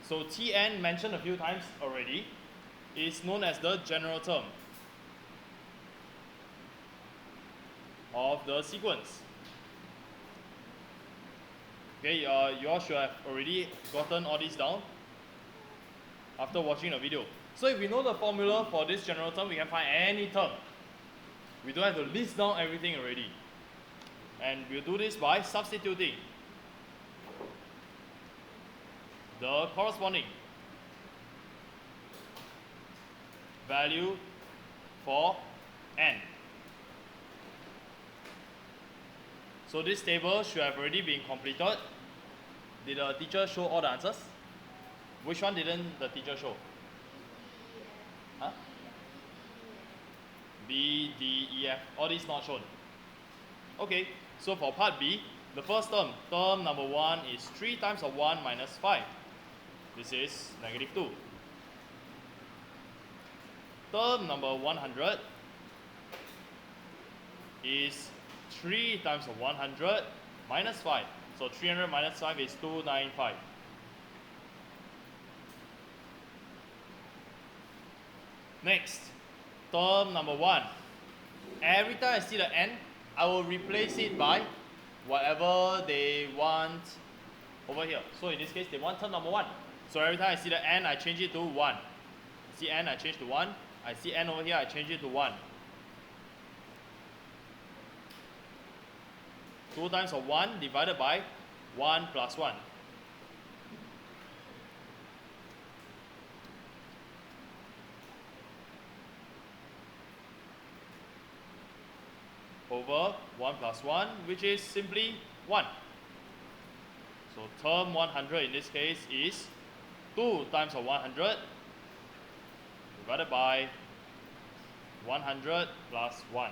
So Tn, mentioned a few times already, is known as the general term of the sequence. Okay, you all should have already gotten all this down after watching the video. So if we know the formula for this general term, we can find any term. We don't have to list down everything already. And we'll do this by substituting the corresponding value for n. So this table should have already been completed. Did the teacher show all the answers? Which one didn't the teacher show? Huh? B, D, E, F, all these not shown. Okay, so for part B, the first term, term number 1 is 3 times of 1 minus 5. This is negative 2. Term number 100 is 3 times of 100 minus 5. So 300 minus 5 is 295. Next, term number 1. Every time I see the n, I will replace it by whatever they want over here. So in this case, they want term number 1. So every time I see the n, I change it to 1. I see n, I change to 1. I see n over here, I change it to 1. 2 times of 1 divided by 1 plus 1. Over 1 plus 1, which is simply 1. So term 100 in this case is 2 times of 100 divided by 100 plus 1.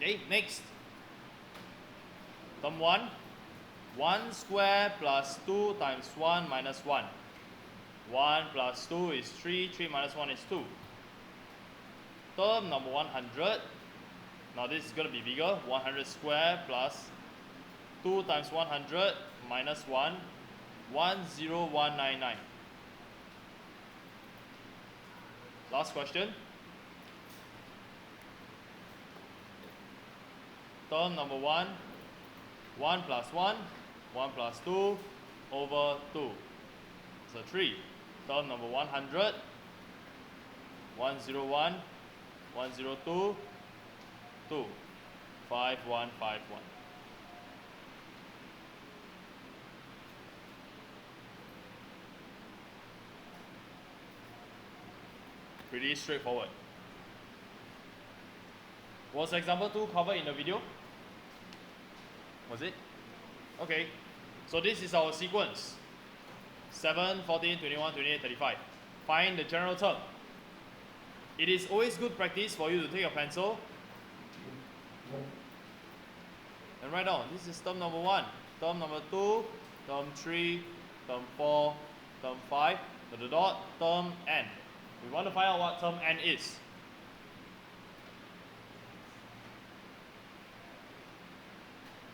Okay, next. Term 1. 1 square plus 2 times 1 minus 1. 1 plus 2 is 3, 3 minus 1 is 2. Term number 100. Now this is going to be bigger. 100 square plus 2 times 100 minus 1. 10199. Last question. Term number 1. 1 plus 1. 1 plus 2 over 2. So 3. Term number 100. 101. 102. 2. 5151. Pretty straightforward. Was example 2 covered in the video? Was it? Okay, so this is our sequence. 7, 14, 21, 28, 35. Find the general term. It is always good practice for you to take a pencil and write down. This is term number 1, term number 2, term 3, term 4, term 5, the dot, term n. We want to find out what term n is.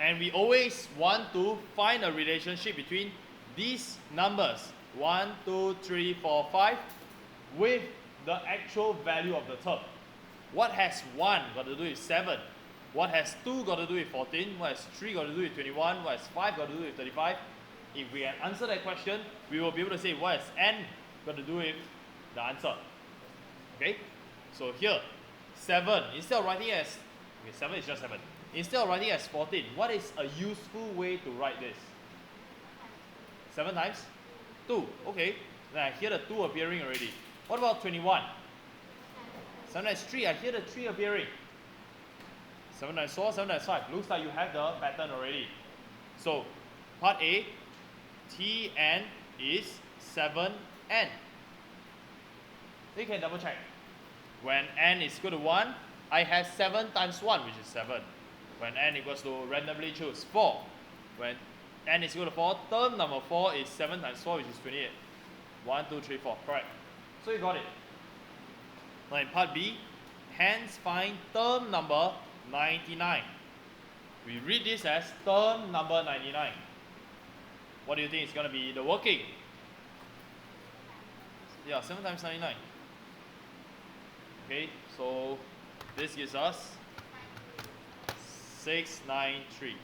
And we always want to find a relationship between these numbers 1, 2, 3, 4, 5 with the actual value of the term. What has 1 got to do with 7? What has 2 got to do with 14? What has 3 got to do with 21? What has 5 got to do with 35? If we can answer that question, we will be able to say what has n got to do with the answer. Okay? So here, 7, instead of writing as, okay, 7 is just 7. Instead of writing as 14, what is a useful way to write this? 7 times 2. Okay, then I hear the 2 appearing already. What about 21? 7 times 3, I hear the 3 appearing. 7 times 4, 7 times 5. Looks like you have the pattern already. So, part A, Tn is 7n. You can double check. When n is equal to 1, I have 7 times 1, which is 7. When n equals to randomly choose 4. When n is equal to 4, term number 4 is 7 times 4, which is 28. 1, 2, 3, 4. Correct. So you got it. Now in part B, Hence, find term number 99. We read this as term number 99. What do you think is going to be the working? Yeah, 7 times 99. Okay, so this gives us 693.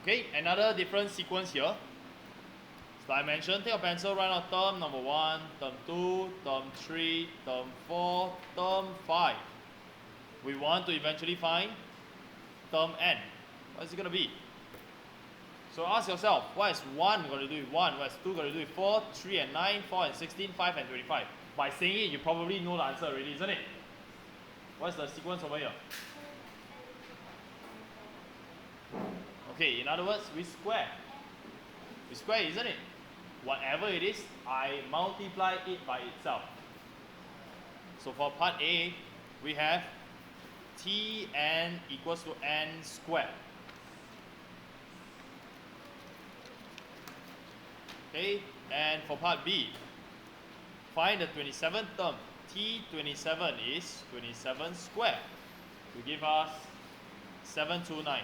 Okay, another different sequence here. So I mentioned, take a pencil, write out term number 1, term 2, term 3, term 4, term 5. We want to eventually find term n. What is it going to be? So ask yourself, what is 1 going to do with 1? What is 2 going to do with 4, 3 and 9, 4 and 16, 5 and 25? By saying it, you probably know the answer already, isn't it? What's the sequence over here? Okay, in other words, we square. We square, isn't it? Whatever it is, I multiply it by itself. So for part A, we have Tn equals to n squared. Okay, and for part B, find the 27th term. T27 is 27 squared. To give us 729.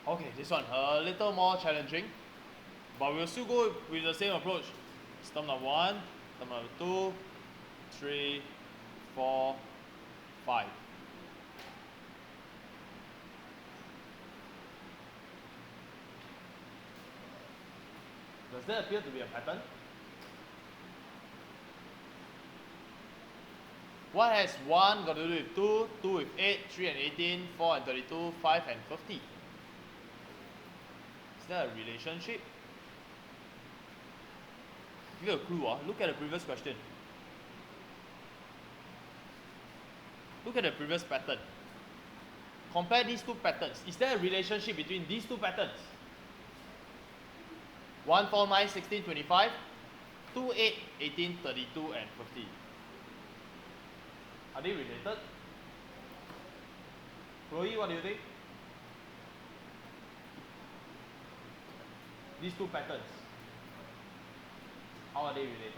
Okay, this one a little more challenging, but we'll still go with the same approach. It's term number 1, term number 2, 3, 4, 5. Does there appear to be a pattern? What has 1 got to do with 2, 2 with 8, 3 and 18, 4 and 32, 5 and 50? Is there a relationship? Give you a clue, look at the previous question. Look at the previous pattern. Compare these two patterns. Is there a relationship between these two patterns? 1, 4, 9, 16, 25, 2, 8, 18, 32 and 50. Are they related? Chloe, what do you think? These two patterns, how are they related?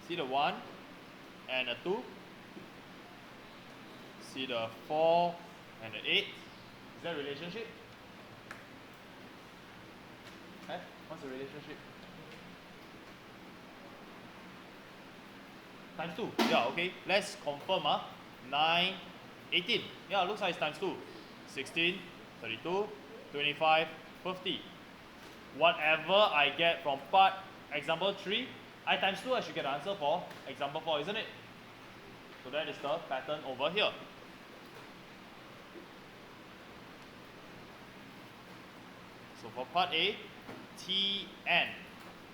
See the 1 and a 2. See the 4 and the 8. Is there a relationship? What's the relationship? Times 2. Yeah, okay. Let's confirm. 9, 18. Yeah, looks like it's times 2. 16, 32, 25, 50. Whatever I get from part example 3, I times 2, I should get the answer for example 4, isn't it? So that is the pattern over here. So for part A, Tn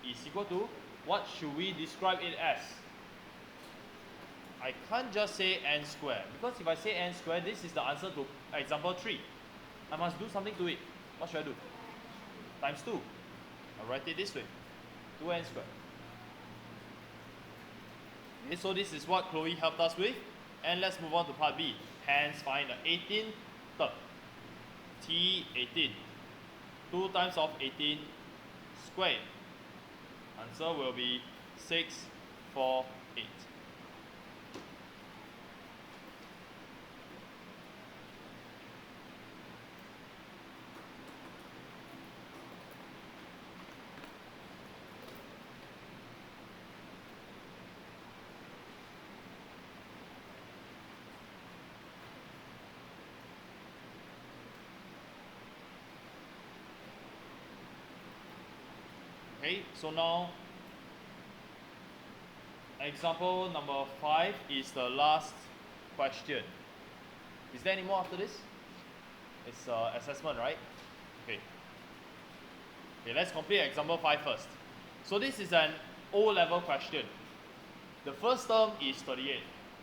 is equal to, what should we describe it as? I can't just say n squared, because if I say n squared, this is the answer to example 3. I must do something to it. What should I do? Times 2. I'll write it this way. 2n squared. Okay, so this is what Chloe helped us with. And let's move on to part B. Hence, find the 18th term. T18. 2 times of 18 squared. Answer will be 6, 4, 8. Okay, so now example number 5 is the last question. Is there any more after this? It's assessment, right? Okay. Okay, let's complete example 5 first. So this is an O-level question. The first term is 38.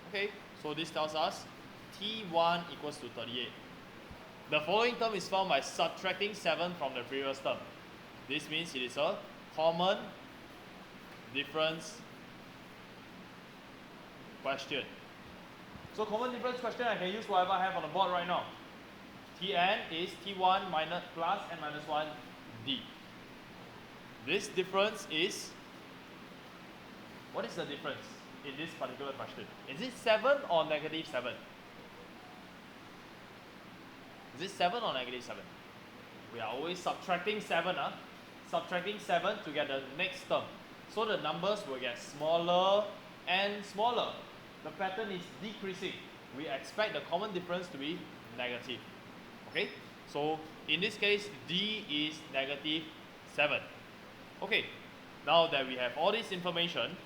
Okay, so this tells us T1 equals to 38. The following term is found by subtracting 7 from the previous term. This means it is a common difference question. So common difference question, I can use whatever I have on the board right now. Tn is T1 minus plus n minus 1 d. This difference is, what is the difference in this particular question? Is it 7 or negative 7? Is it 7 or negative 7? We are always subtracting 7, subtracting 7 to get the next term. So the numbers will get smaller and smaller. The pattern is decreasing. We expect the common difference to be negative. Okay, so in this case, D is negative 7. Okay, now that we have all this information,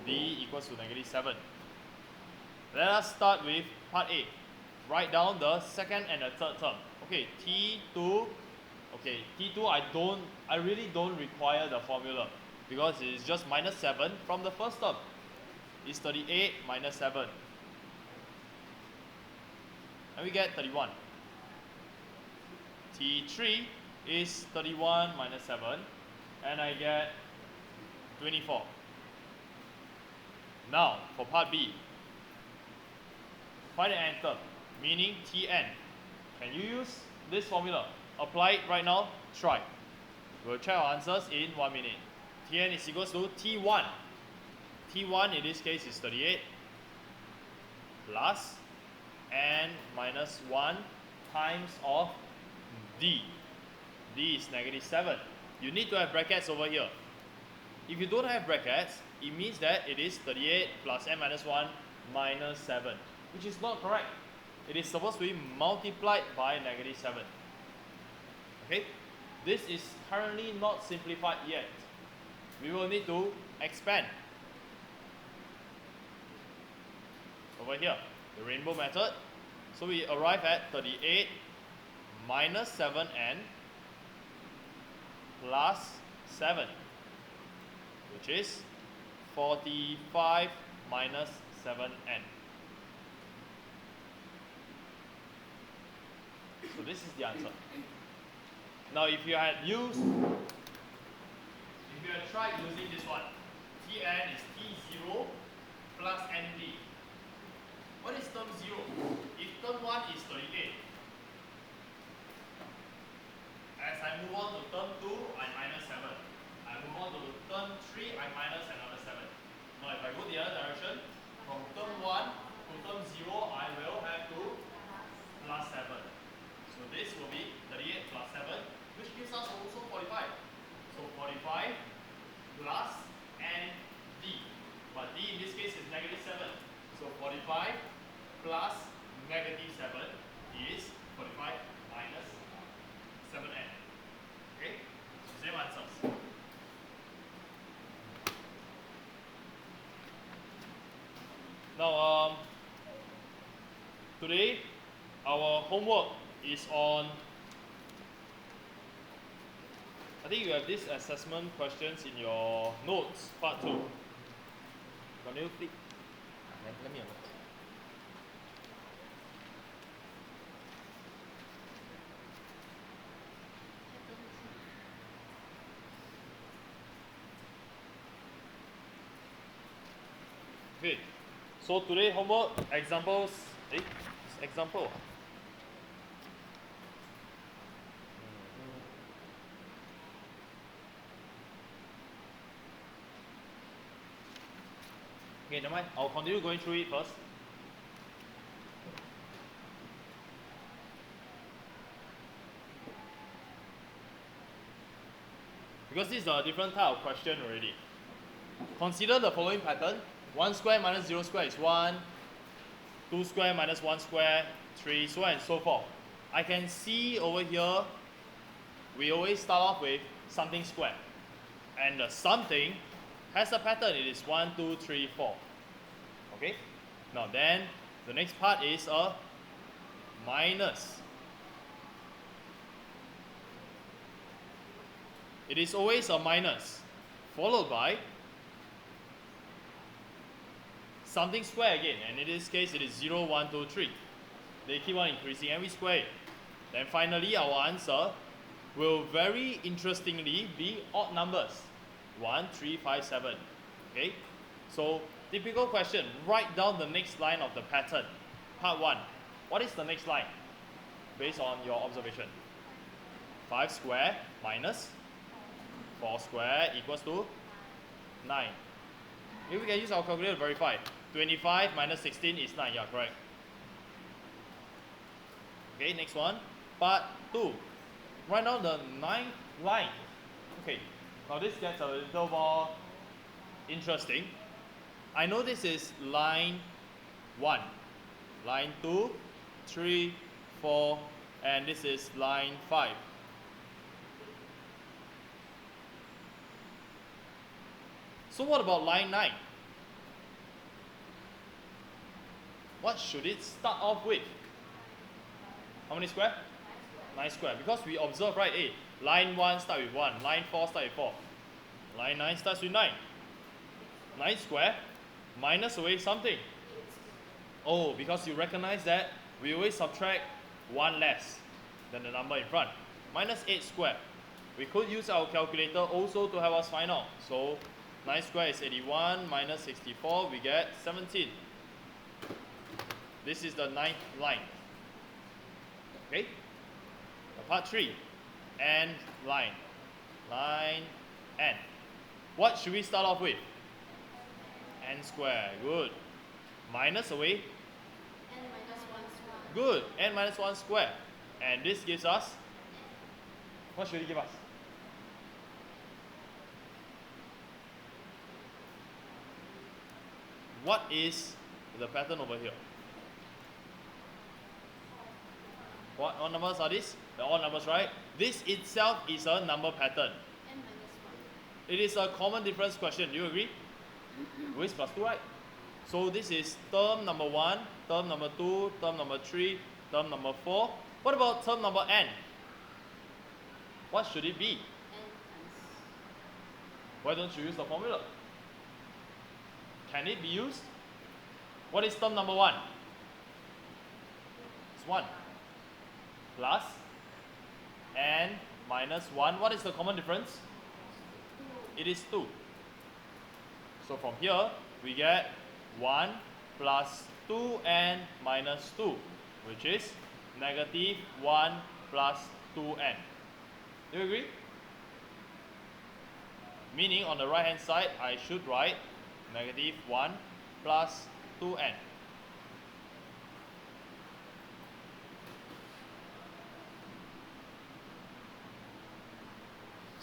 D equals to negative 7. Let us start with part A. Write down the second and the third term. Okay, T2. Okay, T2 I really don't require the formula because it is just minus 7 from the first term. It's 38 minus 7. And we get 31. T3 is 31 minus 7. And I get 24. Now, for part B, find the nth term, meaning Tn. Can you use this formula? Apply it right now, try. We'll check our answers in 1 minute. Tn is equals to T1. T1 in this case is 38 plus n minus 1 times of D. D is negative 7. You need to have brackets over here. If you don't have brackets, it means that it is 38 plus n minus 1 minus 7, which is not correct. It is supposed to be multiplied by negative 7. Okay? This is currently not simplified yet. We will need to expand. Over here, the rainbow method. So we arrive at 38 minus 7n plus 7, which is 45 minus 7n. So this is the answer. Now if you had tried using this one, Tn is T0 plus Nd. What is term 0? If term 1 is 38, as I move on to term 2, I minus 7. I move on to term 3, I minus another 7. Now if I go the other direction, from term 1 to term 0, I will have to plus 7. So this will be 38 plus 7, which gives us also 45. So 45 plus Nd. But D in this case is negative 7. So 45 plus negative 7 is 45 minus 7n. Okay? So same answers. Now, today our homework is on, I think you have these assessment questions in your notes, part 2. Can you flip? Let me have a look. Okay, so today homework examples. Example. Okay, never mind. I'll continue going through it first. Because this is a different type of question already. Consider the following pattern. 1 square minus 0 square is 1. 2 square minus 1 square, 3, so on and so forth. I can see over here, we always start off with something square. And the something has a pattern. It is 1, 2, 3, 4. Okay? Now then, the next part is a minus. It is always a minus, followed by something square again, and in this case it is 0, 1, 2, 3. They keep on increasing and we square it. Then finally our answer will very interestingly be odd numbers. 1, 3, 5, 7. Okay? So typical question, write down the next line of the pattern. Part 1. What is the next line? Based on your observation. 5 square minus 4 square equals to 9. Maybe we can use our calculator to verify. 25 minus 16 is 9. Yeah, correct. Okay, next one. Part 2. Write down the 9th line. Okay, now this gets a little more interesting. I know this is line 1, line 2, 3, 4, and this is line 5. So what about line 9? What should it start off with? How many square? 9 square. Because we observe, right, hey, line 1 start with 1, line 4 start with 4, line 9 starts with 9. 9 square minus away something. Oh, because you recognize that we always subtract 1 less than the number in front. Minus 8 square. We could use our calculator also to help us find out. So 9 square is 81 minus 64, we get 17. This is the 9th line. Okay? Part 3. N line. Line N. What should we start off with? N square. Good. Minus away. N minus 1 square. Good. N minus 1 square. And this gives us, what should it give us? What is the pattern over here? What numbers are these? They're all numbers, right? This itself is a number pattern. N minus 1. It is a common difference question. Do you agree? Always plus 2, right? So this is term number 1, term number 2, term number 3, term number 4. What about term number n? What should it be? N times. Why don't you use the formula? Can it be used? What is term number 1? It's 1. Plus n minus 1. What is the common difference? It is 2. So from here, we get 1 plus 2n minus 2, which is negative 1 plus 2n. Do you agree? Meaning on the right hand side, I should write negative 1 plus 2n.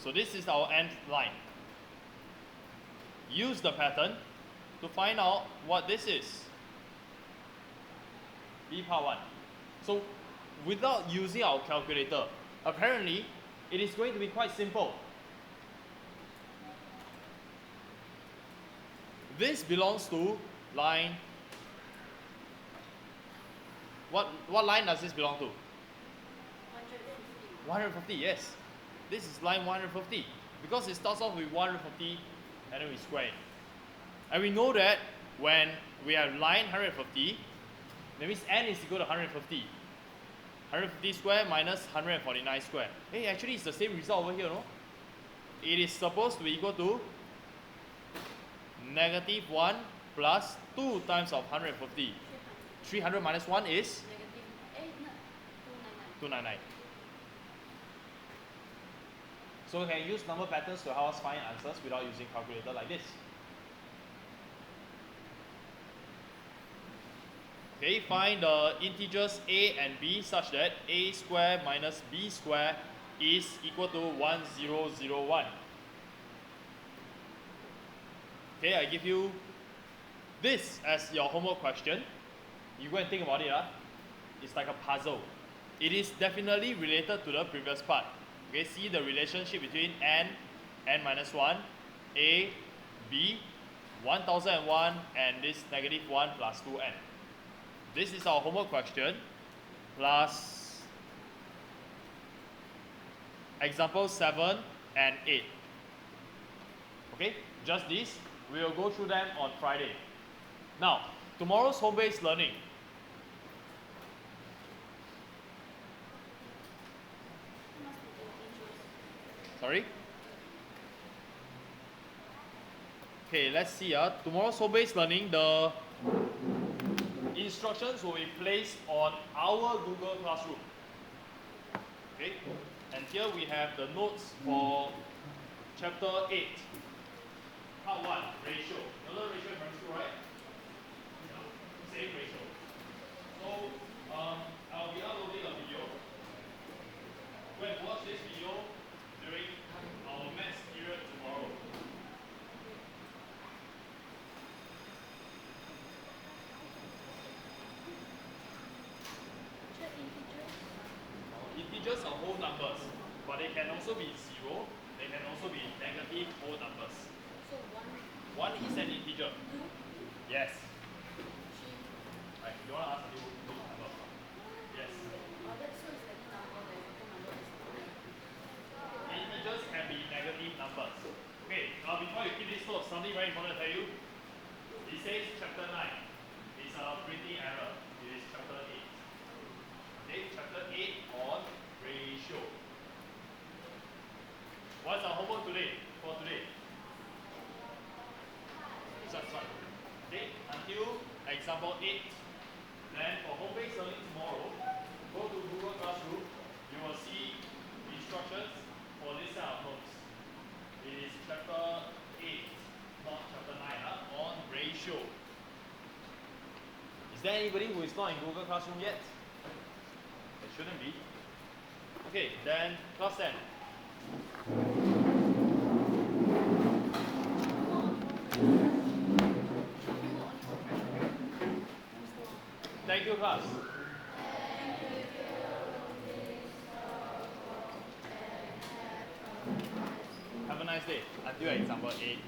So this is our nth line. Use the pattern to find out what this is. B part 1. So without using our calculator, apparently it is going to be quite simple. This belongs to line. What line does this belong to? 150. 150, yes. This is line 150 because it starts off with 150 and then we square it. And we know that when we have line 150, that means n is equal to 150. 150 square minus 149 square. Hey, actually it's the same result over here, no? It is supposed to be equal to negative 1 plus 2 times of 150. 300 minus 1 is Negative 8, no, 299. 299. So we can use number patterns to help us find answers without using calculator like this. Okay, find the integers a and b such that a square minus b square is equal to 1001. Okay, I give you this as your homework question. You go and think about it. It's like a puzzle. It is definitely related to the previous part. Okay, see the relationship between n minus 1, a, b, 1001, and this negative 1 plus 2n. This is our homework question. plus example 7 and 8. Okay, just this. We will go through them on Friday. Now, tomorrow's home-based learning. Must be integers. Sorry? Okay, let's see. Tomorrow's home-based learning, the instructions will be placed on our Google Classroom. Okay, and here we have the notes for chapter 8, part 1, ratio. You learn ratio in primary school, right? Yeah. Same ratio. So, I'll be uploading a video. Go and watch this video during our maths period tomorrow. Check integers. Integers are whole numbers, but they can also be zero. They can also be negative whole numbers. So 1, 1 is an integer. 2, Yes. 3. Right. You want to ask a new number? Yes. That's so it's like a number, the number is 9. Integers can be negative numbers. Okay, now before you keep this note, something very important to tell you. It says chapter 9. It's a printing error. It is chapter 8. Okay, chapter 8 on ratio. What's our homework today? For today? Sorry. Okay, until example 8. Then for home-based learning tomorrow, go to Google Classroom. You will see instructions for this set of notes. It is chapter 8, not chapter 9, on ratio. Is there anybody who is not in Google Classroom yet? It shouldn't be. Okay, then class 10. Thank you, class. Have a nice day. Until example 8.